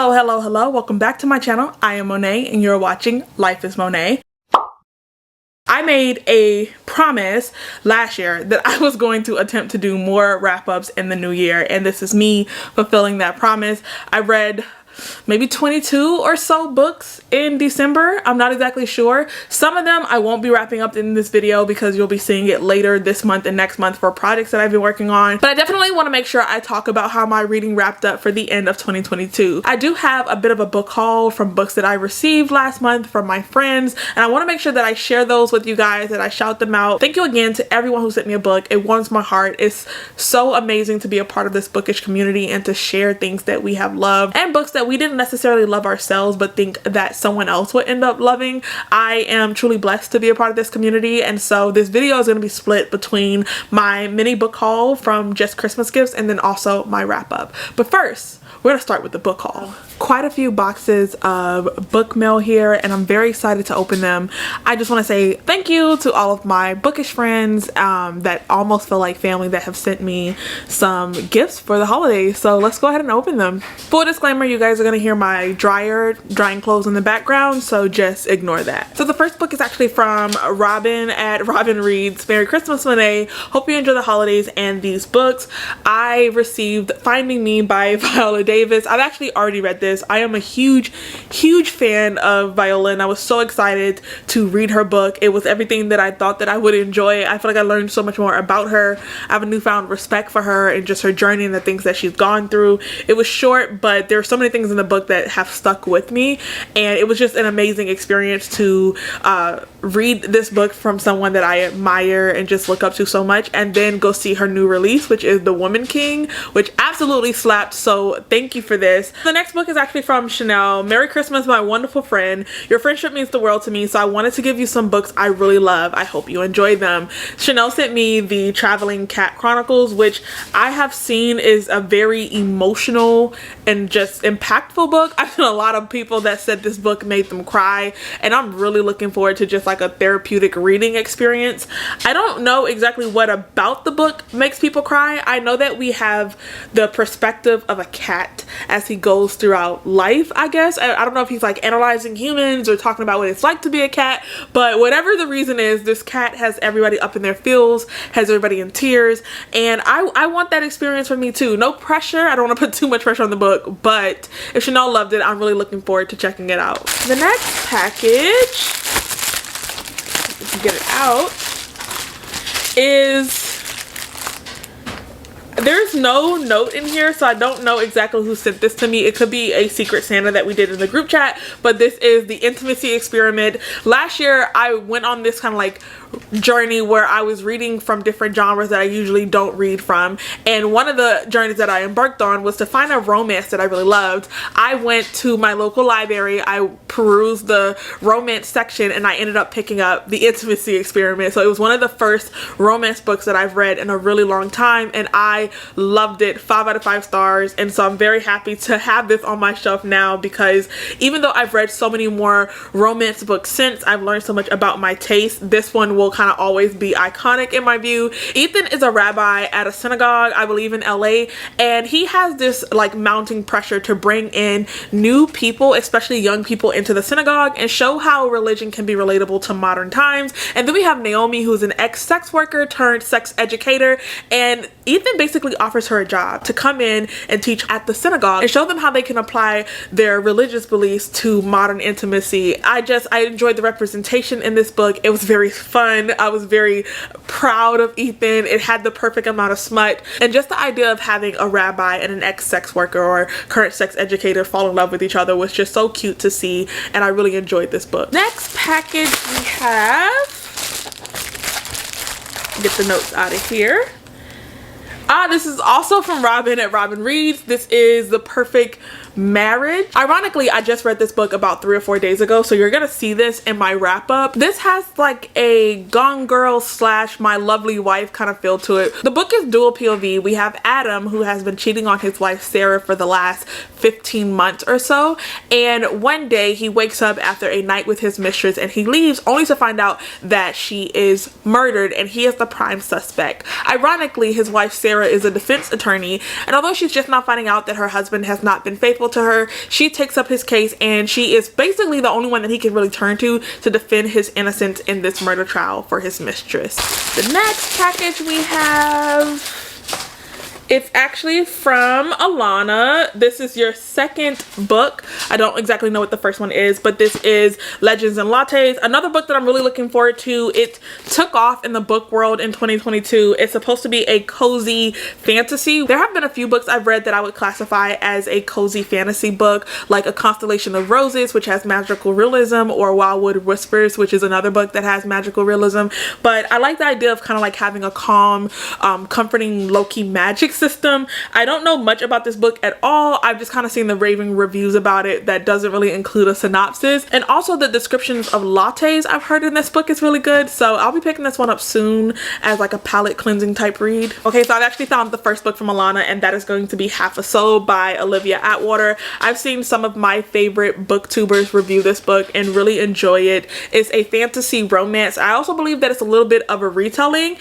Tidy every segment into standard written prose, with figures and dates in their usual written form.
Hello. Welcome back to my channel. I am Monet and you're watching Life is Monet. I made a promise last year that I was going to attempt to do more wrap-ups in the new year, and this is me fulfilling that promise. I read maybe 22 or so books in December. I'm not exactly sure. Some of them I won't be wrapping up in this video because you'll be seeing it later this month and next month for projects that I've been working on. But I definitely want to make sure I talk about how my reading wrapped up for the end of 2022. I do have a bit of a book haul from books that I received last month from my friends, and I want to make sure that I share those with you guys, that I shout them out. Thank you again to everyone who sent me a book. It warms my heart. It's so amazing to be a part of this bookish community and to share things that we have loved and books that we didn't necessarily love ourselves but think that someone else would end up loving. I am truly blessed to be a part of this community, and so this video is going to be split between my mini book haul from just Christmas gifts and then also my wrap up. But first, we're going to start with the book haul. Quite a few boxes of book mail here, and I'm very excited to open them. I just want to say thank you to all of my bookish friends that almost feel like family that have sent me some gifts for the holidays. So let's go ahead and open them. Full disclaimer, you guys are going to hear my dryer drying clothes in the background, so just ignore that. So the first book is actually from Robin at Robin Reads. Merry Christmas, Monet. Hope you enjoy the holidays and these books. I received Finding Me by Viola Davis. I've actually already read this. I am a huge fan of Viola, and I was so excited to read her book. It was everything that I thought that I would enjoy. I feel like I learned so much more about her. I have a newfound respect for her and just her journey and the things that she's gone through. It was short, but there are so many things in the book that have stuck with me, and it was just an amazing experience to read this book from someone that I admire and just look up to so much, and then go see her new release, which is The Woman King, which absolutely slapped. So thank you for this. The next book is actually from Chanel. Merry Christmas, my wonderful friend. Your friendship means the world to me, so I wanted to give you some books I really love. I hope you enjoy them. Chanel sent me the Traveling Cat Chronicles, which I have seen is a very emotional and just impactful book. I've seen a lot of people that said this book made them cry, and I'm really looking forward to just like a therapeutic reading experience. I don't know exactly what about the book makes people cry. I know that we have the perspective of a cat as he goes throughout life, I guess. I don't know if he's like analyzing humans or talking about what it's like to be a cat, but whatever the reason is, this cat has everybody up in their feels, has everybody in tears, and I want that experience for me too. No pressure. I don't want to put too much pressure on the book, but if Chanel loved it, I'm really looking forward to checking it out. The next package, if you get it out, is there's no note in here, so I don't know exactly who sent this to me. It could be a secret Santa that we did in the group chat, but this is The Intimacy Experiment. Last year I went on this kind of like journey where I was reading from different genres that I usually don't read from, and one of the journeys that I embarked on was to find a romance that I really loved. I went to my local library, I perused the romance section, and I ended up picking up The Intimacy Experiment. So it was one of the first romance books that I've read in a really long time, and I loved it. 5 out of 5 stars. And so I'm very happy to have this on my shelf now, because even though I've read so many more romance books since, I've learned so much about my taste. This one will kind of always be iconic in my view. Ethan is a rabbi at a synagogue, I believe in LA, and he has this like mounting pressure to bring in new people, especially young people, into the synagogue and show how religion can be relatable to modern times. And then we have Naomi, who's an ex-sex worker turned sex educator, and Ethan basically offers her a job to come in and teach at the synagogue and show them how they can apply their religious beliefs to modern intimacy. I enjoyed the representation in this book. It was very fun. I was very proud of Ethan. It had the perfect amount of smut, and just the idea of having a rabbi and an ex-sex worker or current sex educator fall in love with each other was just so cute to see, and I really enjoyed this book. Next package we have, get the notes out of here. This is also from Robin at Robin Reads. This is The Perfect Marriage. Ironically, I just read this book about 3 or 4 days ago, so you're gonna see this in my wrap up. This has like a Gone Girl / My Lovely Wife kind of feel to it. The book is dual POV. We have Adam, who has been cheating on his wife Sarah for the last 15 months or so, and one day he wakes up after a night with his mistress and he leaves only to find out that she is murdered, and he is the prime suspect. Ironically, his wife Sarah is a defense attorney, and although she's just now finding out that her husband has not been faithful unfaithful to her. She takes up his case, and she is basically the only one that he can really turn to defend his innocence in this murder trial for his mistress. The next package we have, it's actually from Alana. This is your second book. I don't exactly know what the first one is, but this is Legends and Lattes, another book that I'm really looking forward to. It took off in the book world in 2022. It's supposed to be a cozy fantasy. There have been a few books I've read that I would classify as a cozy fantasy book, like A Constellation of Roses, which has magical realism, or Wildwood Whispers, which is another book that has magical realism. But I like the idea of kind of like having a calm, comforting, low-key magic system. I don't know much about this book at all. I've just kind of seen the raving reviews about it that doesn't really include a synopsis. And also the descriptions of lattes I've heard in this book is really good. So I'll be picking this one up soon as like a palate cleansing type read. Okay, so I've actually found the first book from Alana, and that is going to be Half a Soul by Olivia Atwater. I've seen some of my favorite booktubers review this book and really enjoy it. It's a fantasy romance. I also believe that it's a little bit of a retelling.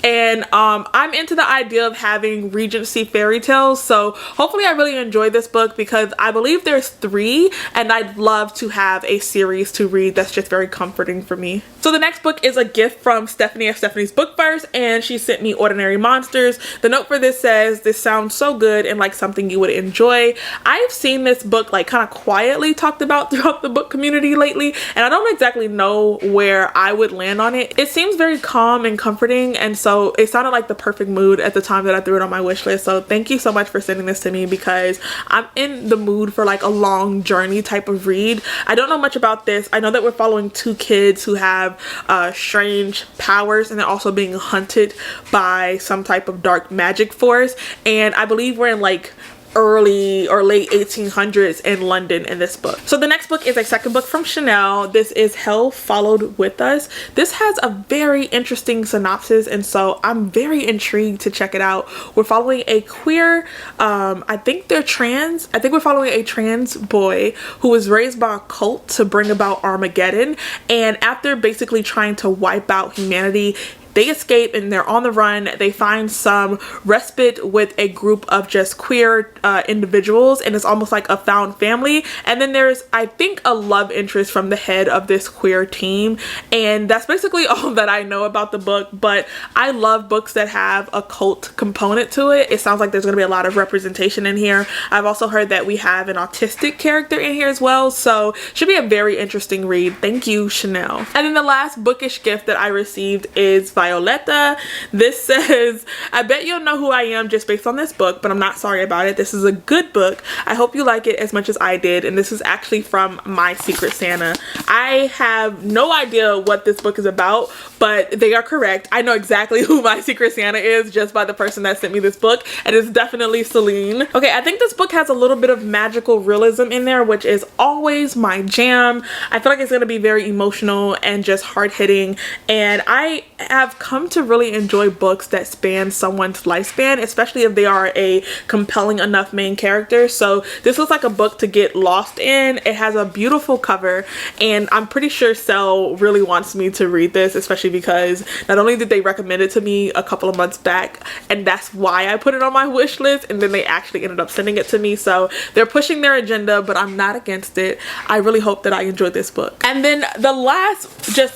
And I'm into the idea of having Regency fairy tales, so hopefully I really enjoy this book because I believe there's 3, and I'd love to have a series to read that's just very comforting for me. So the next book is a gift from Stephanie at Stephanie's Bookverse, and she sent me Ordinary Monsters. The note for this says, "This sounds so good and like something you would enjoy." I've seen this book like kind of quietly talked about throughout the book community lately, and I don't exactly know where I would land on it. It seems very calm and comforting, and so it sounded like the perfect mood at the time that I threw it on my wish list. So thank you so much for sending this to me because I'm in the mood for like a long journey type of read. I don't know much about this. I know that we're following 2 kids who have strange powers, and they're also being hunted by some type of dark magic force. And I believe we're in like early or late 1800s in London in this book. So the next book is a second book from Chanel. This is Hell Followed With Us. This has a very interesting synopsis, and so I'm very intrigued to check it out. We're following a queer, I think they're trans. I think we're following a trans boy who was raised by a cult to bring about Armageddon, and after basically trying to wipe out humanity, they escape and they're on the run. They find some respite with a group of just queer individuals, and it's almost like a found family. And then there's, I think, a love interest from the head of this queer team, and that's basically all that I know about the book. But I love books that have a cult component to it. It sounds like there's going to be a lot of representation in here. I've also heard that we have an autistic character in here as well, so should be a very interesting read. Thank you, Chanel. And then the last bookish gift that I received is Violetta. This says, "I bet you'll know who I am just based on this book, but I'm not sorry about it. This is a good book. I hope you like it as much as I did." And this is actually from My Secret Santa. I have no idea what this book is about, but they are correct. I know exactly who My Secret Santa is just by the person that sent me this book, and it's definitely Celine. Okay, I think this book has a little bit of magical realism in there, which is always my jam. I feel like it's going to be very emotional and just hard-hitting, and I have come to really enjoy books that span someone's lifespan, especially if they are a compelling enough main character. So this looks like a book to get lost in. It has a beautiful cover, and I'm pretty sure Sel really wants me to read this, especially because not only did they recommend it to me a couple of months back, and that's why I put it on my wish list, and then they actually ended up sending it to me. So they're pushing their agenda, but I'm not against it. I really hope that I enjoyed this book. And then the last just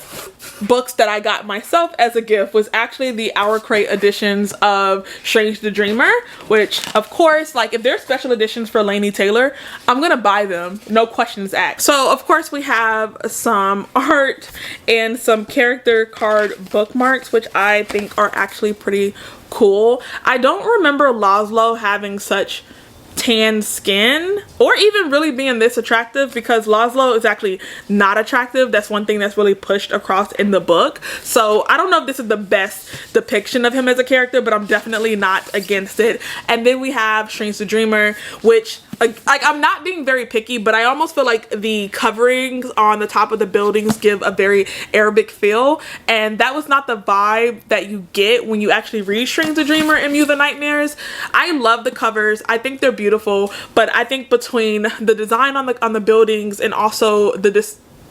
books that I got myself as a gift was actually the Hour Crate editions of Strange the Dreamer, which of course, like, if they're special editions for Laini Taylor, I'm gonna buy them, no questions asked. So of course we have some art and some character card bookmarks, which I think are actually pretty cool. I don't remember Laszlo having such tan skin or even really being this attractive, because Laszlo is actually not attractive. That's one thing that's really pushed across in the book. So I don't know if this is the best depiction of him as a character, but I'm definitely not against it. And then we have Strange the Dreamer, which like I'm not being very picky, but I almost feel like the coverings on the top of the buildings give a very Arabic feel, and that was not the vibe that you get when you actually read Strange the Dreamer and Mew the Nightmares. I love the covers. I think they're beautiful, but I think between the design on the buildings and also the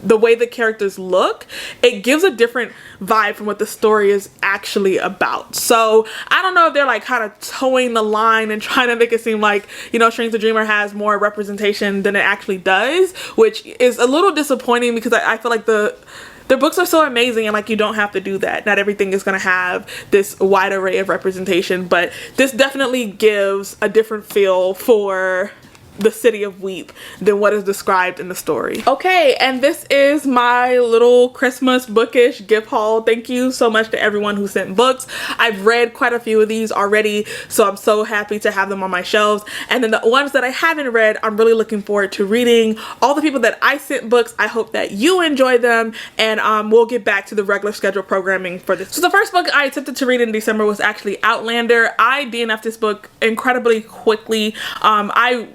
the way the characters look, it gives a different vibe from what the story is actually about. So I don't know if they're like kind of towing the line and trying to make it seem like, you know, Strange the Dreamer has more representation than it actually does, which is a little disappointing because I feel like their books are so amazing, and like, you don't have to do that. Not everything is going to have this wide array of representation, but this definitely gives a different feel for the city of Weep than what is described in the story. Okay, and this is my little Christmas bookish gift haul. Thank you so much to everyone who sent books. I've read quite a few of these already, so I'm so happy to have them on my shelves. And then the ones that I haven't read, I'm really looking forward to reading. All the people that I sent books, I hope that you enjoy them, and we'll get back to the regular schedule programming for this. So the first book I attempted to read in December was actually Outlander. I DNF'd this book incredibly quickly. I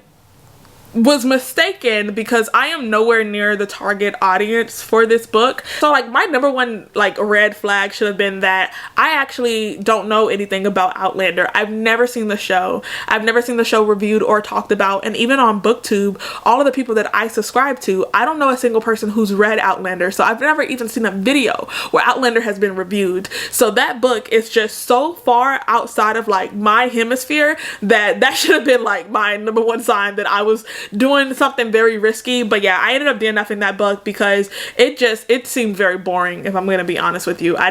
was mistaken because I am nowhere near the target audience for this book. So like, my number one like red flag should have been that I actually don't know anything about Outlander. I've never seen the show. I've never seen the show reviewed or talked about, and even on BookTube, all of the people that I subscribe to, I don't know a single person who's read Outlander. So I've never even seen a video where Outlander has been reviewed. So that book is just so far outside of like my hemisphere that should have been like my number one sign that I was doing something very risky. But yeah, I ended up DNFing that book because it seemed very boring, if I'm gonna be honest with you. I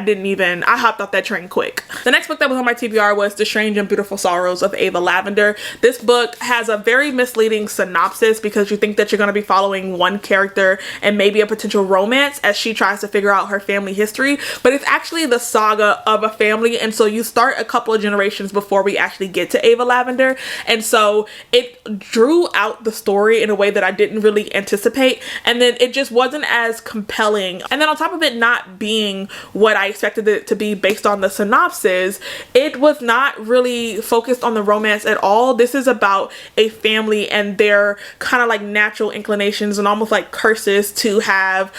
hopped off that train quick. The next book that was on my TBR was The Strange and Beautiful Sorrows of Ava Lavender. This book has a very misleading synopsis because you think that you're gonna be following one character and maybe a potential romance as she tries to figure out her family history, but it's actually the saga of a family, and so you start a couple of generations before we actually get to Ava Lavender, and so it drew out the story in a way that I didn't really anticipate, and then it just wasn't as compelling. And then on top of it not being what I expected it to be based on the synopsis, it was not really focused on the romance at all. This is about a family and their kind of like natural inclinations and almost like curses to have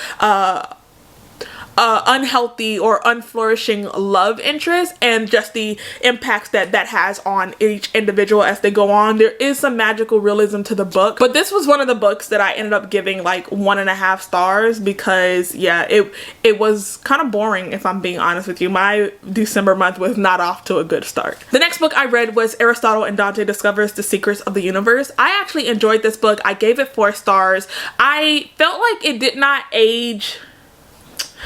unhealthy or unflourishing love interest, and just the impacts that has on each individual as they go on. There is some magical realism to the book, but this was one of the books that I ended up giving like 1.5 stars because yeah, it was kind of boring, if I'm being honest with you. My December month was not off to a good start. The next book I read was Aristotle and Dante Discovers the Secrets of the Universe. I actually enjoyed this book. I gave it 4 stars. I felt like it did not age,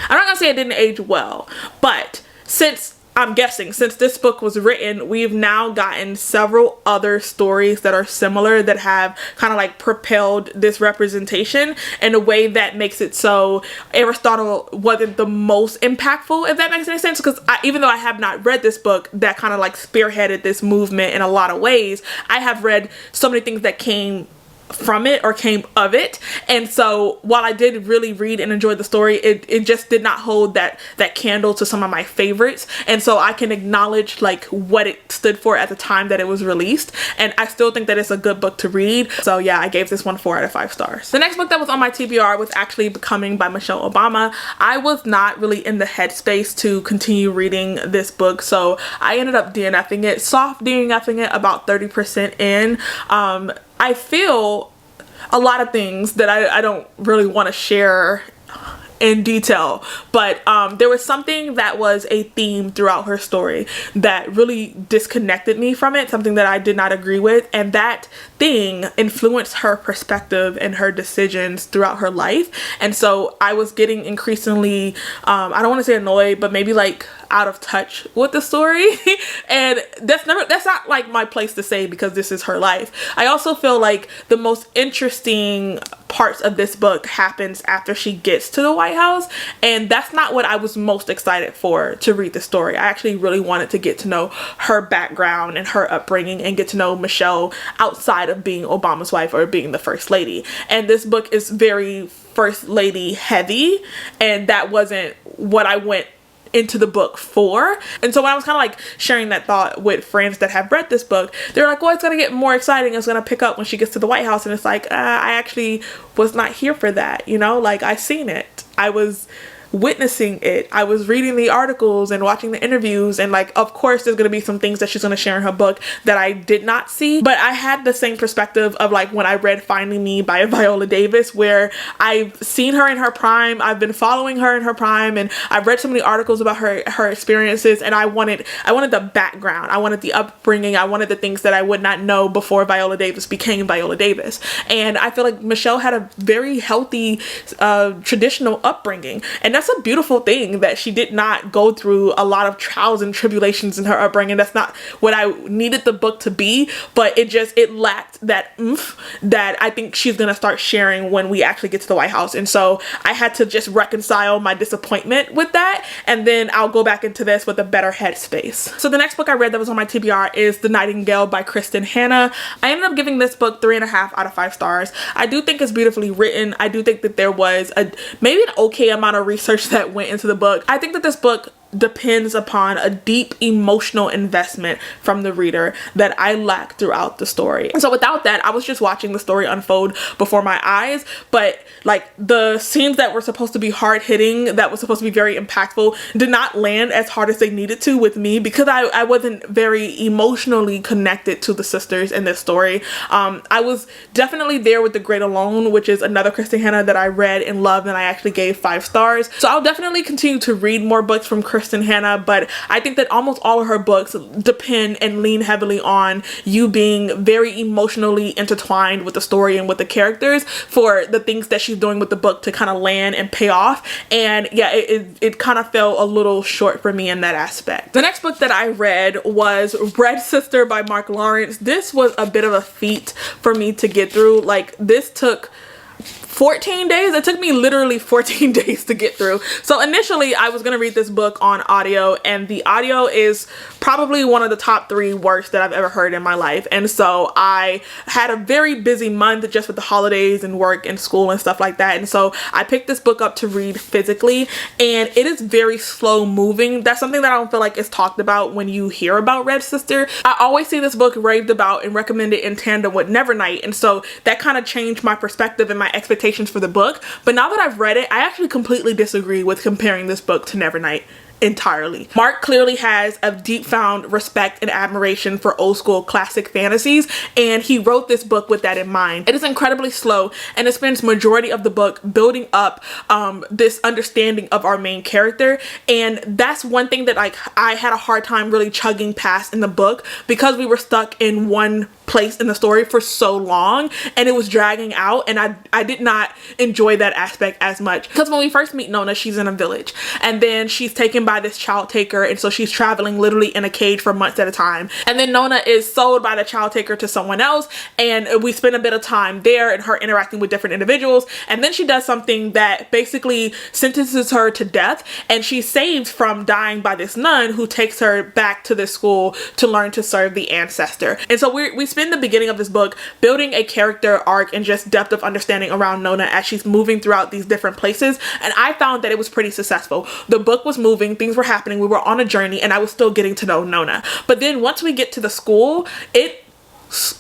I'm not gonna say it didn't age well, but since this book was written, we've now gotten several other stories that are similar that have kind of like propelled this representation in a way that makes it so Aristotle wasn't the most impactful, if that makes any sense, because even though I have not read this book that kind of like spearheaded this movement in a lot of ways, I have read so many things that came from it or came of it, and so while I did really read and enjoy the story, it just did not hold that candle to some of my favorites, and so I can acknowledge like what it stood for at the time that it was released, and I still think that it's a good book to read. So yeah, I gave this one 4 out of 5 stars. The next book that was on my TBR was actually Becoming by Michelle Obama. I was not really in the headspace to continue reading this book, so I ended up DNFing it, soft DNFing it about 30% in. I feel a lot of things that I don't really want to share in detail, but there was something that was a theme throughout her story that really disconnected me from it, something that I did not agree with, and that thing influenced her perspective and her decisions throughout her life. And so I was getting increasingly I don't want to say annoyed, but maybe like out of touch with the story and that's not like my place to say because this is her life. I also feel like the most interesting parts of this book happens after she gets to the White House, and that's not what I was most excited for to read the story. I actually really wanted to get to know her background and her upbringing and get to know Michelle outside of being Obama's wife or being the first lady. And this book is very first lady heavy, and that wasn't what I went into the book for. And so when I was kind of like sharing that thought with friends that have read this book, they're like, well, it's gonna get more exciting, it's gonna pick up when she gets to the White House. And it's like, I actually was not here for that, you know, like I seen it. I was witnessing it. I was reading the articles and watching the interviews, and like, of course there's going to be some things that she's going to share in her book that I did not see, but I had the same perspective of like when I read Finding Me by Viola Davis, where I've seen her in her prime, I've been following her in her prime, and I've read so many articles about her experiences, and I wanted the background, I wanted the upbringing, I wanted the things that I would not know before Viola Davis became Viola Davis. And I feel like Michelle had a very healthy traditional upbringing, and that's a beautiful thing, that she did not go through a lot of trials and tribulations in her upbringing. That's not what I needed the book to be, but it lacked that oomph that I think she's gonna start sharing when we actually get to the White House. And so I had to just reconcile my disappointment with that, and then I'll go back into this with a better headspace. So the next book I read that was on my TBR is The Nightingale by Kristen Hanna. I ended up giving this book 3.5 out of 5 stars. I do think it's beautifully written. I do think that there was maybe an okay amount of research that went into the book. I think that this book depends upon a deep emotional investment from the reader that I lack throughout the story. And so without that, I was just watching the story unfold before my eyes, but like the scenes that were supposed to be hard-hitting, that was supposed to be very impactful, did not land as hard as they needed to with me, because I wasn't very emotionally connected to the sisters in this story. I was definitely there with The Great Alone, which is another Kristen Hanna that I read and loved, and I actually gave 5 stars. So I'll definitely continue to read more books from Kristen Hanna, but I think that almost all of her books depend and lean heavily on you being very emotionally intertwined with the story and with the characters for the things that she's doing with the book to kind of land and pay off. And yeah, it kind of fell a little short for me in that aspect. The next book that I read was Red Sister by Mark Lawrence. This was a bit of a feat for me to get through. Like, this took 14 days. It took me literally 14 days to get through. So initially I was gonna read this book on audio, and the audio is probably one of the top 3 worst that I've ever heard in my life. And so I had a very busy month just with the holidays and work and school and stuff like that. And so I picked this book up to read physically, and it is very slow moving. That's something that I don't feel like is talked about when you hear about Red Sister. I always see this book raved about and recommended in tandem with Nevernight, and so that kind of changed my perspective and my expectations for the book. But now that I've read it, I actually completely disagree with comparing this book to Nevernight entirely. Mark clearly has a deep found respect and admiration for old school classic fantasies, and he wrote this book with that in mind. It is incredibly slow, and it spends majority of the book building up this understanding of our main character, and that's one thing that like I had a hard time really chugging past in the book, because we were stuck in one place in the story for so long and it was dragging out, and I did not enjoy that aspect as much. Because when we first meet Nona, she's in a village, and then she's taken by this child taker, and so she's traveling literally in a cage for months at a time, and then Nona is sold by the child taker to someone else, and we spend a bit of time there and her interacting with different individuals, and then she does something that basically sentences her to death, and she's saved from dying by this nun who takes her back to this school to learn to serve the ancestor. And so we spend the beginning of this book building a character arc and just depth of understanding around Nona as she's moving throughout these different places, and I found that it was pretty successful. The book was moving, things were happening, we were on a journey, and I was still getting to know Nona. But then once we get to the school, it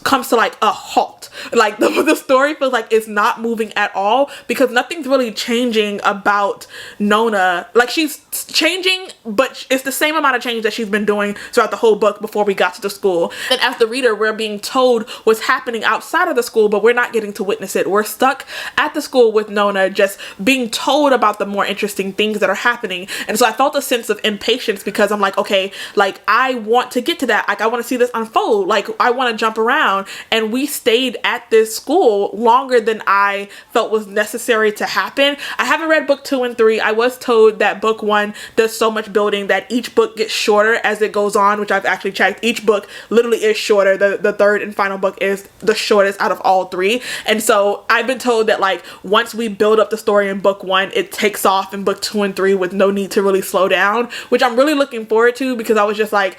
comes to like a halt. Like the story feels like it's not moving at all, because nothing's really changing about Nona. Like, she's changing, but it's the same amount of change that she's been doing throughout the whole book before we got to the school. And as the reader, we're being told what's happening outside of the school, but we're not getting to witness it. We're stuck at the school with Nona, just being told about the more interesting things that are happening. And so I felt a sense of impatience, because I'm like, okay, like I want to get to that. Like, I want to see this unfold. Like, I want to jump around. And we stayed at this school longer than I felt was necessary to happen. I haven't read book 2 and 3. I was told that book 1 does so much building that each book gets shorter as it goes on, which I've actually checked. Each book literally is shorter. The third and final book is the shortest out of all 3. And so I've been told that like once we build up the story in book 1, it takes off in book 2 and 3 with no need to really slow down, which I'm really looking forward to, because I was just like,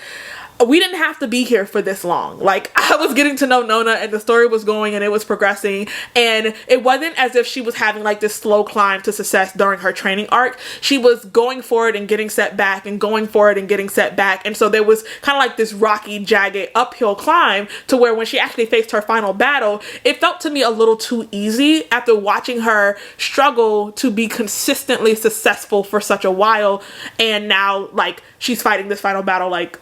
we didn't have to be here for this long. Like, I was getting to know Nona and the story was going and it was progressing, and it wasn't as if she was having like this slow climb to success during her training arc. She was going forward and getting set back and going forward and getting set back, and so there was kind of like this rocky, jagged uphill climb to where when she actually faced her final battle, it felt to me a little too easy after watching her struggle to be consistently successful for such a while, and now like she's fighting this final battle. Like,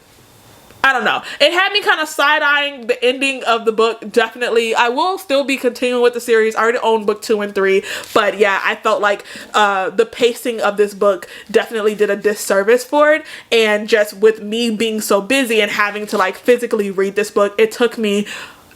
I don't know. It had me kind of side-eyeing the ending of the book, definitely. I will still be continuing with the series. I already own book 2 and 3. But yeah, I felt like the pacing of this book definitely did a disservice for it. And just with me being so busy and having to like physically read this book, it took me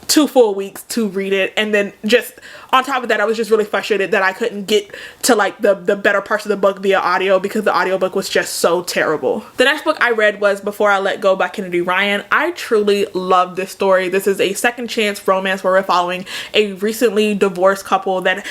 2 full weeks to read it. And then just on top of that, I was just really frustrated that I couldn't get to like the better parts of the book via audio, because the audiobook was just so terrible. The next book I read was Before I Let Go by Kennedy Ryan. I truly love this story. This is a second chance romance where we're following a recently divorced couple that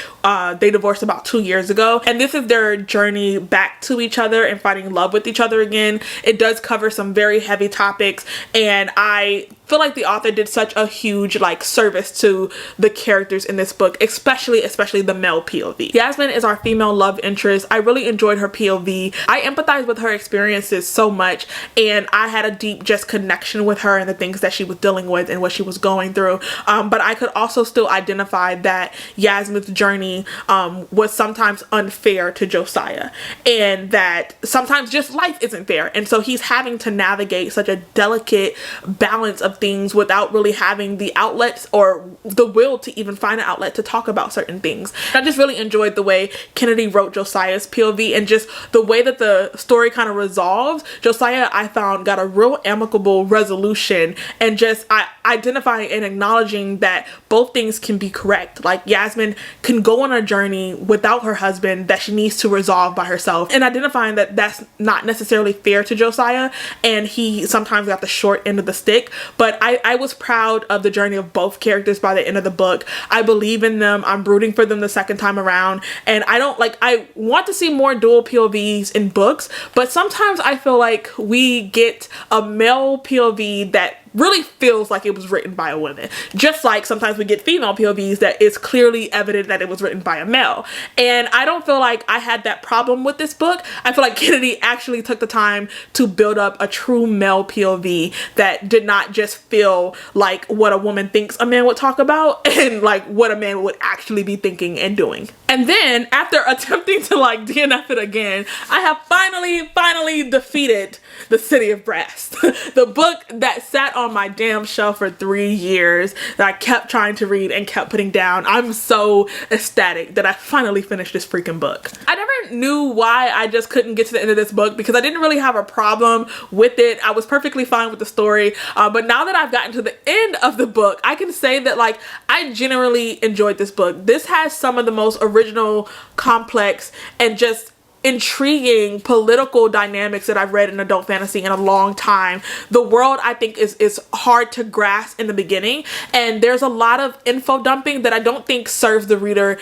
they divorced about 2 years ago, and this is their journey back to each other and finding love with each other again. It does cover some very heavy topics, and I feel like the author did such a huge like service to the characters in this book, especially the male POV. Yasmin is our female love interest. I really enjoyed her POV. I empathize with her experiences so much, and I had a deep just connection with her and the things that she was dealing with and what she was going through. But I could also still identify that Yasmin's journey was sometimes unfair to Josiah, and that sometimes just life isn't fair, and so he's having to navigate such a delicate balance of things without really having the outlets or the will to even find an outlet to talk about certain things. I just really enjoyed the way Kennedy wrote Josiah's POV, and just the way that the story kind of resolved. Josiah, I found, got a real amicable resolution, and just identifying and acknowledging that both things can be correct. Like, Yasmin can go on a journey without her husband that she needs to resolve by herself, and identifying that that's not necessarily fair to Josiah, and he sometimes got the short end of the stick. But I was proud of the journey of both characters by the end of the book. I believe in them. I'm rooting for them the second time around, and I want to see more dual POVs in books, but sometimes I feel like we get a male POV that really feels like it was written by a woman, just like sometimes we get female POVs that it's clearly evident that it was written by a male. And I don't feel like I had that problem with this book. I feel like Kennedy actually took the time to build up a true male POV that did not just feel like what a woman thinks a man would talk about and like what a man would actually be thinking and doing. And then after attempting to like DNF it again, I have finally defeated The City of Brass, the book that sat on my damn shelf for 3 years that I kept trying to read and kept putting down. I'm so ecstatic that I finally finished this freaking book. I never knew why I just couldn't get to the end of this book, because I didn't really have a problem with it. I was perfectly fine with the story, but now that I've gotten to the end of the book, I can say that like I generally enjoyed this book. This has some of the most original, complex, and just intriguing political dynamics that I've read in adult fantasy in a long time. The world, I think, is hard to grasp in the beginning, and there's a lot of info dumping that I don't think serves the reader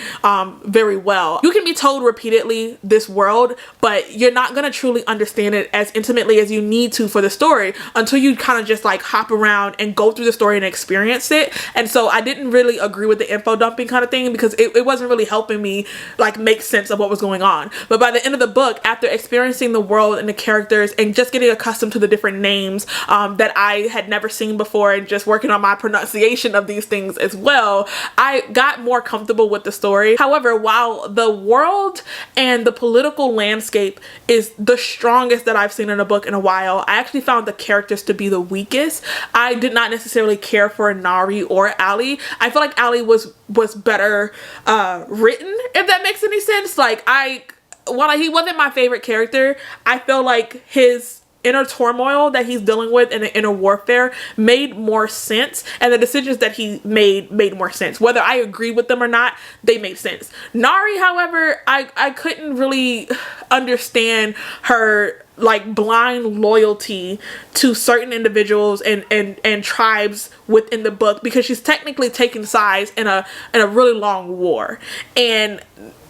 very well. You can be told repeatedly this world, but you're not gonna truly understand it as intimately as you need to for the story until you kind of just like hop around and go through the story and experience it. And so I didn't really agree with the info dumping kind of thing, because it wasn't really helping me like make sense of what was going on. But by the end of the book, after experiencing the world and the characters and just getting accustomed to the different names that I had never seen before, and just working on my pronunciation of these things as well, I got more comfortable with the story. However, while the world and the political landscape is the strongest that I've seen in a book in a while, I actually found the characters to be the weakest. I did not necessarily care for Nari or Ali. I feel like Ali was better written, if that makes any sense. Like, while he wasn't my favorite character, I feel like his inner turmoil that he's dealing with and the inner warfare made more sense, and the decisions that he made more sense. Whether I agree with them or not, they made sense. Nari, however, I couldn't really understand her like blind loyalty to certain individuals and tribes within the book, because she's technically taking sides in a really long war, and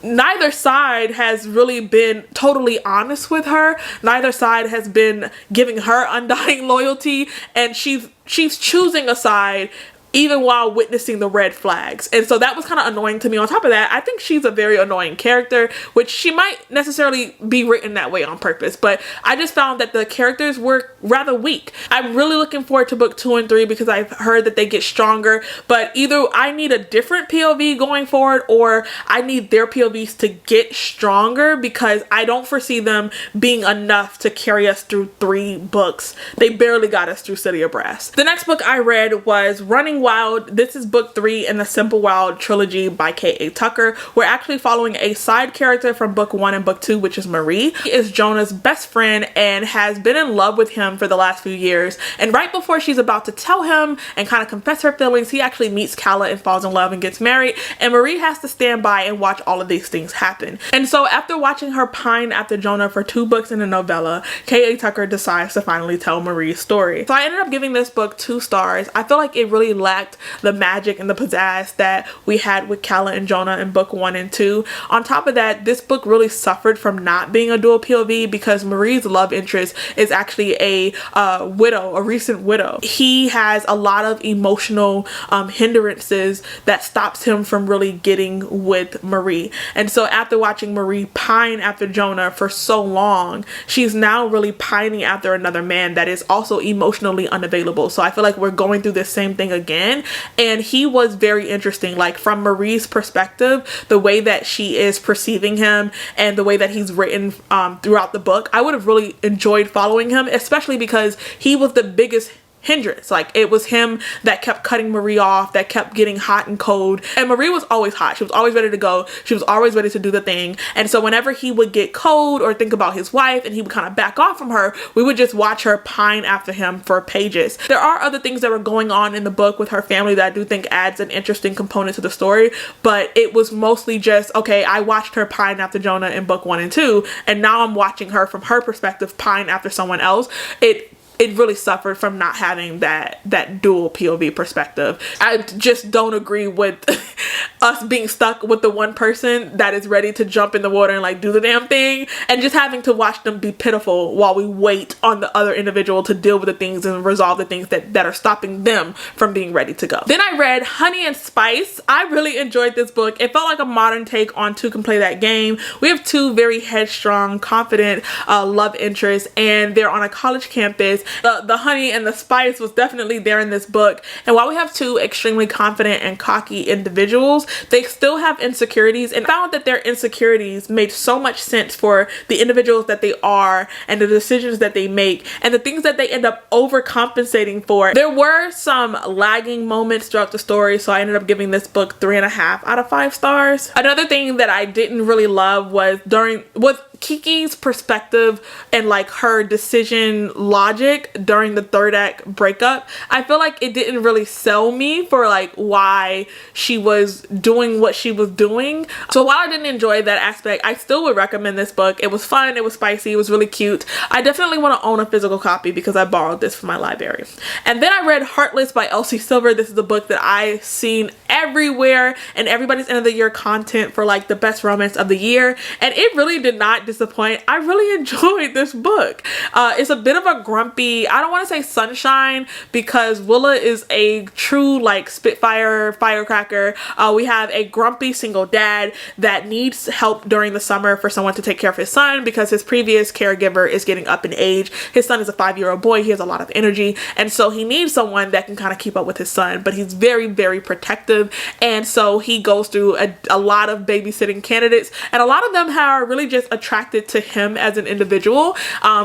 neither side has really been totally honest with her. Neither side has been giving her undying loyalty, and she's choosing a side even while witnessing the red flags. And so that was kind of annoying to me. On top of that, I think she's a very annoying character, which she might necessarily be written that way on purpose, but I just found that the characters were rather weak. I'm really looking forward to book 2 and 3 because I've heard that they get stronger, but either I need a different POV going forward, or I need their POVs to get stronger, because I don't foresee them being enough to carry us through 3 books. They barely got us through City of Brass. The next book I read was Running Wild. This is book 3 in the Simple Wild trilogy by K.A. Tucker. We're actually following a side character from book 1 and book 2, which is Marie. She is Jonah's best friend and has been in love with him for the last few years. And right before she's about to tell him and kind of confess her feelings, he actually meets Calla and falls in love and gets married. And Marie has to stand by and watch all of these things happen. And so after watching her pine after Jonah for 2 books in a novella, K.A. Tucker decides to finally tell Marie's story. So I ended up giving this book 2 stars. I feel like it really lacked the magic and the pizzazz that we had with Calla and Jonah in book 1 and 2. On top of that, this book really suffered from not being a dual POV, because Marie's love interest is actually a widow, a recent widow. He has a lot of emotional hindrances that stops him from really getting with Marie. And so after watching Marie pine after Jonah for so long, she's now really pining after another man that is also emotionally unavailable. So I feel like we're going through this same thing again. And he was very interesting, like from Marie's perspective, the way that she is perceiving him and the way that he's written throughout the book. I would have really enjoyed following him, especially because he was the biggest hindrance. Like, it was him that kept cutting Marie off, that kept getting hot and cold, and Marie was always hot. She was always ready to go. She was always ready to do the thing. And so whenever he would get cold or think about his wife and he would kind of back off from her, we would just watch her pine after him for pages. There are other things that were going on in the book with her family that I do think adds an interesting component to the story, but it was mostly just, okay, I watched her pine after Jonah in book 1 and 2, and now I'm watching her from her perspective pine after someone else. It really suffered from not having that dual POV perspective. I just don't agree with us being stuck with the one person that is ready to jump in the water and like do the damn thing, and just having to watch them be pitiful while we wait on the other individual to deal with the things and resolve the things that are stopping them from being ready to go. Then I read Honey and Spice. I really enjoyed this book. It felt like a modern take on Two Can Play That Game. We have 2 very headstrong, confident love interests, and they're on a college campus. The honey and the spice was definitely there in this book. And while we have 2 extremely confident and cocky individuals, they still have insecurities, and found that their insecurities made so much sense for the individuals that they are and the decisions that they make and the things that they end up overcompensating for. There were some lagging moments throughout the story, so I ended up giving this book 3.5 out of 5 stars. Another thing that I didn't really love was Kiki's perspective and like her decision logic during the 3rd act breakup. I feel like it didn't really sell me for like why she was doing what she was doing. So while I didn't enjoy that aspect, I still would recommend this book. It was fun, it was spicy, it was really cute. I definitely want to own a physical copy because I borrowed this from my library. And then I read Heartless by Elsie Silver. This is a book that I've seen everywhere and everybody's end of the year content for like the best romance of the year, and it really did not disappoint. I really enjoyed this book. It's a bit of a grumpy, I don't want to say sunshine, because Willa is a true like spitfire firecracker. We have a grumpy single dad that needs help during the summer for someone to take care of his son because his previous caregiver is getting up in age. His son is a 5-year-old boy. He has a lot of energy, and so he needs someone that can kind of keep up with his son, but he's very, very protective, and so he goes through a lot of babysitting candidates, and a lot of them are really just attracted to him as an individual.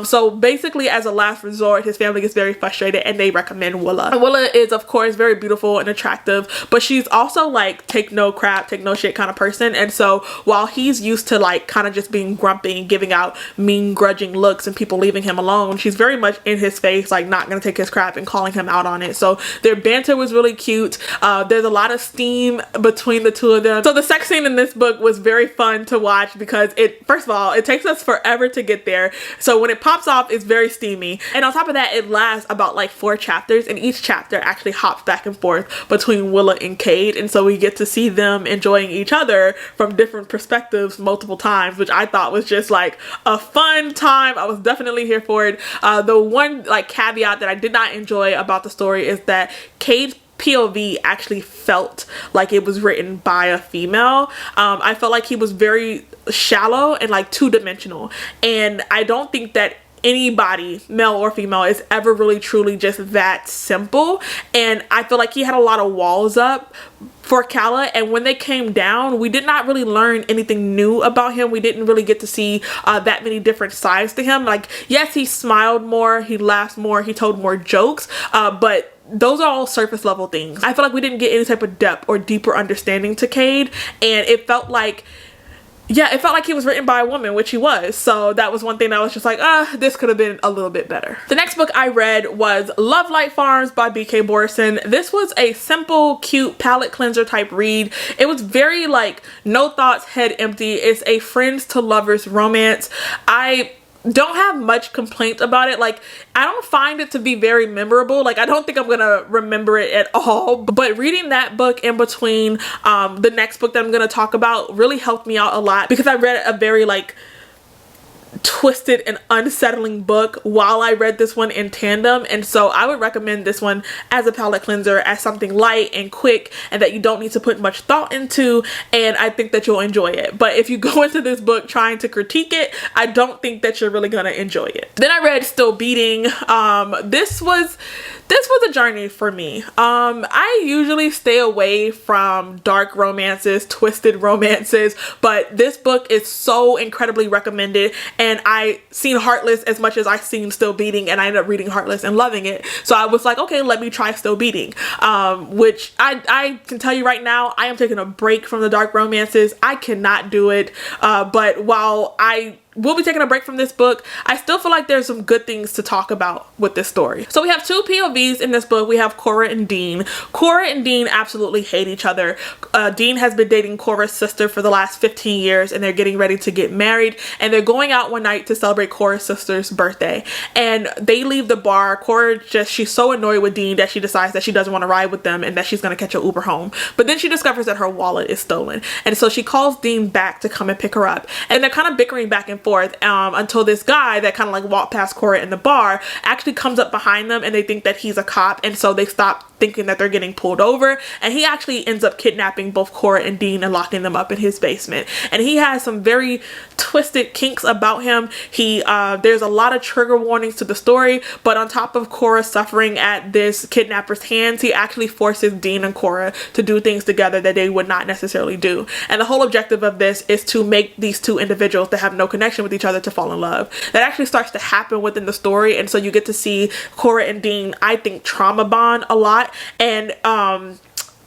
So basically, as a last resort, his family gets very frustrated and they recommend Willa. And Willa is of course very beautiful and attractive, but she's also like take no crap, take no shit kind of person. And so while he's used to like kind of just being grumpy and giving out mean grudging looks and people leaving him alone, she's very much in his face, like not gonna take his crap and calling him out on it. So their banter was really cute. There's a lot of steam between the 2 of them. So the sex scene in this book was very fun to watch because first of all, it takes us forever to get there. So when it pops off, it's very steamy. And on top of that, it lasts about like 4 chapters, and each chapter actually hops back and forth between Willa and Cade. And so we get to see them enjoying each other from different perspectives multiple times, which I thought was just like a fun time. I was definitely here for it. The one like caveat that I did not enjoy about the story is that Cade's POV actually felt like it was written by a female. I felt like he was very shallow and like two-dimensional, and I don't think that anybody, male or female, is ever really truly just that simple. And I feel like he had a lot of walls up for Calla, and when they came down, we did not really learn anything new about him. We didn't really get to see that many different sides to him. Like, yes, he smiled more, he laughed more, he told more jokes, but those are all surface level things. I feel like we didn't get any type of depth or deeper understanding to Cade, and it felt like, yeah, it felt like he was written by a woman, which he was. So that was one thing that was just like, this could have been a little bit better. The next book I read was Love Light Farms by B.K. Borison. This was a simple, cute palette cleanser type read. It was very like no thoughts, head empty. It's a friends to lovers romance. I don't have much complaint about it. Like, I don't find it to be very memorable. Like, I don't think I'm gonna remember it at all, but reading that book in between the next book that I'm gonna talk about really helped me out a lot, because I read a very like twisted and unsettling book while I read this one in tandem. And so I would recommend this one as a palette cleanser, as something light and quick and that you don't need to put much thought into, and I think that you'll enjoy it. But if you go into this book trying to critique it, I don't think that you're really gonna enjoy it. Then I read Still Beating. This was a journey for me. I usually stay away from dark romances, twisted romances, but this book is so incredibly recommended, and I seen Heartless as much as I seen Still Beating, and I ended up reading Heartless and loving it. So I was like, okay, let me try Still Beating, which I can tell you right now, I am taking a break from the dark romances. I cannot do it, but while I will be taking a break from this book, I still feel like there's some good things to talk about with this story. So we have 2 POVs in this book. We have Cora and Dean. Cora and Dean absolutely hate each other. Dean has been dating Cora's sister for the last 15 years, and they're getting ready to get married, and they're going out one night to celebrate Cora's sister's birthday, and they leave the bar. Cora she's so annoyed with Dean that she decides that she doesn't want to ride with them and that she's going to catch an Uber home, but then she discovers that her wallet is stolen, and so she calls Dean back to come and pick her up, and they're kind of bickering back and forth until this guy that kind of like walked past Cora in the bar actually comes up behind them, and they think that he's a cop, and so they stop thinking that they're getting pulled over, and he actually ends up kidnapping both Cora and Dean and locking them up in his basement. And he has some very twisted kinks about him. There's a lot of trigger warnings to the story, but on top of Cora suffering at this kidnapper's hands, he actually forces Dean and Cora to do things together that they would not necessarily do. And the whole objective of this is to make these 2 individuals that have no connection with each other to fall in love. That actually starts to happen within the story, and so you get to see Cora and Dean, I think, trauma bond a lot. And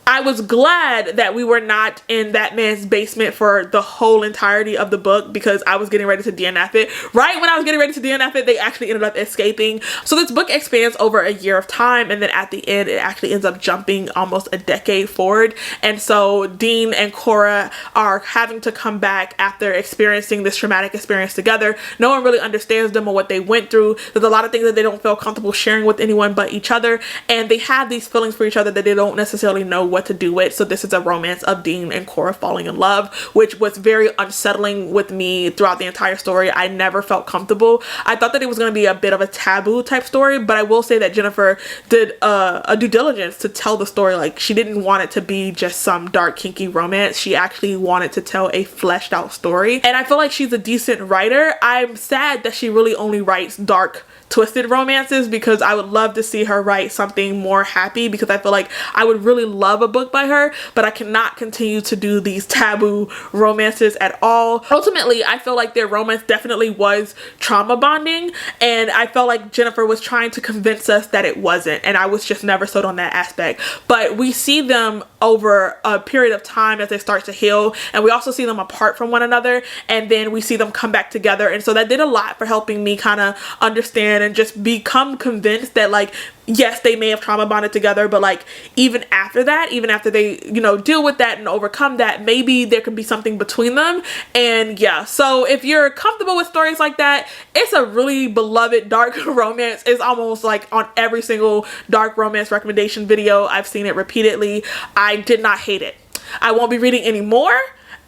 I was glad that we were not in that man's basement for the whole entirety of the book, because I was getting ready to DNF it. Right when I was getting ready to DNF it, they actually ended up escaping. So this book expands over a year of time, and then at the end it actually ends up jumping almost a decade forward. And so Dean and Cora are having to come back after experiencing this traumatic experience together. No one really understands them or what they went through. There's a lot of things that they don't feel comfortable sharing with anyone but each other, and they have these feelings for each other that they don't necessarily know what to do with. So this is a romance of Dean and Cora falling in love, which was very unsettling with me throughout the entire story. I never felt comfortable. I thought that it was going to be a bit of a taboo type story, but I will say that Jennifer did a due diligence to tell the story. Like, she didn't want it to be just some dark kinky romance. She actually wanted to tell a fleshed out story, and I feel like she's a decent writer. I'm sad that she really only writes dark twisted romances, because I would love to see her write something more happy, because I feel like I would really love a book by her, but I cannot continue to do these taboo romances at all. Ultimately, I feel like their romance definitely was trauma bonding, and I felt like Jennifer was trying to convince us that it wasn't, and I was just never sold on that aspect. But we see them over a period of time as they start to heal, and we also see them apart from one another, and then we see them come back together, and so that did a lot for helping me kind of understand understand and just become convinced that like, yes, they may have trauma bonded together, but like even after that, even after they, you know, deal with that and overcome that, maybe there could be something between them. And yeah, so if you're comfortable with stories like that, it's a really beloved dark romance. It's almost like on every single dark romance recommendation video. I've seen it repeatedly. I did not hate it. I won't be reading any more.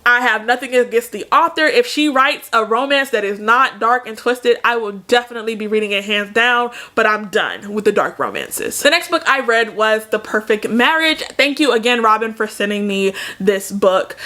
I have nothing against the author. If she writes a romance that is not dark and twisted, I will definitely be reading it hands down, but I'm done with the dark romances. The next book I read was The Perfect Marriage. Thank you again, Robin, for sending me this book.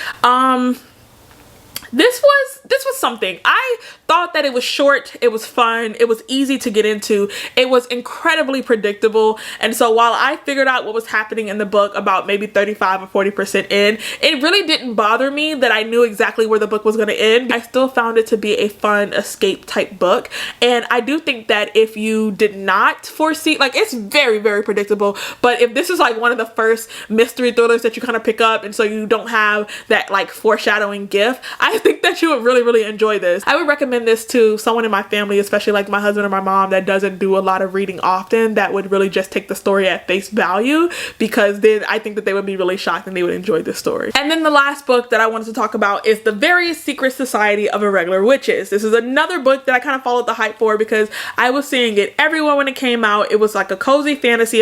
This was something. I thought that it was short, it was fun, it was easy to get into, it was incredibly predictable. And so while I figured out what was happening in the book about maybe 35 or 40% in, it really didn't bother me that I knew exactly where the book was going to end. I still found it to be a fun escape type book. And I do think that if you did not foresee, like, it's very, very predictable, but if this is like one of the first mystery thrillers that you kind of pick up and so you don't have that like foreshadowing gift, I think that you would really enjoy this. I would recommend this to someone in my family, especially like my husband or my mom that doesn't do a lot of reading often, that would really just take the story at face value, because then I think that they would be really shocked and they would enjoy this story. And then the last book that I wanted to talk about is The Very Secret Society of Irregular Witches. This is another book that I kind of followed the hype for because I was seeing it everywhere when it came out. It was like a cozy fantasy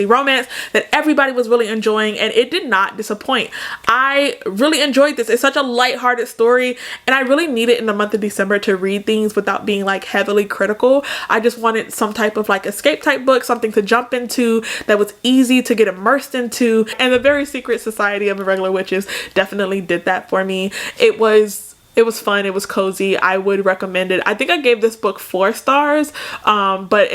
romance that everybody was really enjoying, and it did not disappoint. I really enjoyed this. It's such a lighthearted story, and I really needed in the month of December to read things without being like heavily critical. I just wanted some type of like escape type book, something to jump into that was easy to get immersed into, and The Very Secret Society of Irregular Witches definitely did that for me. It was fun, it was cozy. I would recommend it. I think I gave this book 4 stars, but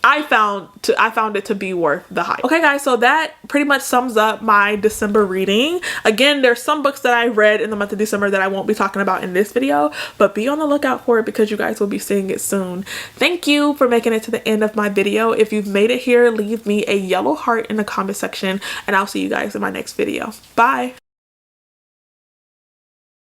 I found it to be worth the hype. Okay guys, so that pretty much sums up my December reading. Again, there's some books that I read in the month of December that I won't be talking about in this video, but be on the lookout for it because you guys will be seeing it soon. Thank you for making it to the end of my video. If you've made it here, leave me a yellow heart in the comment section, and I'll see you guys in my next video. Bye.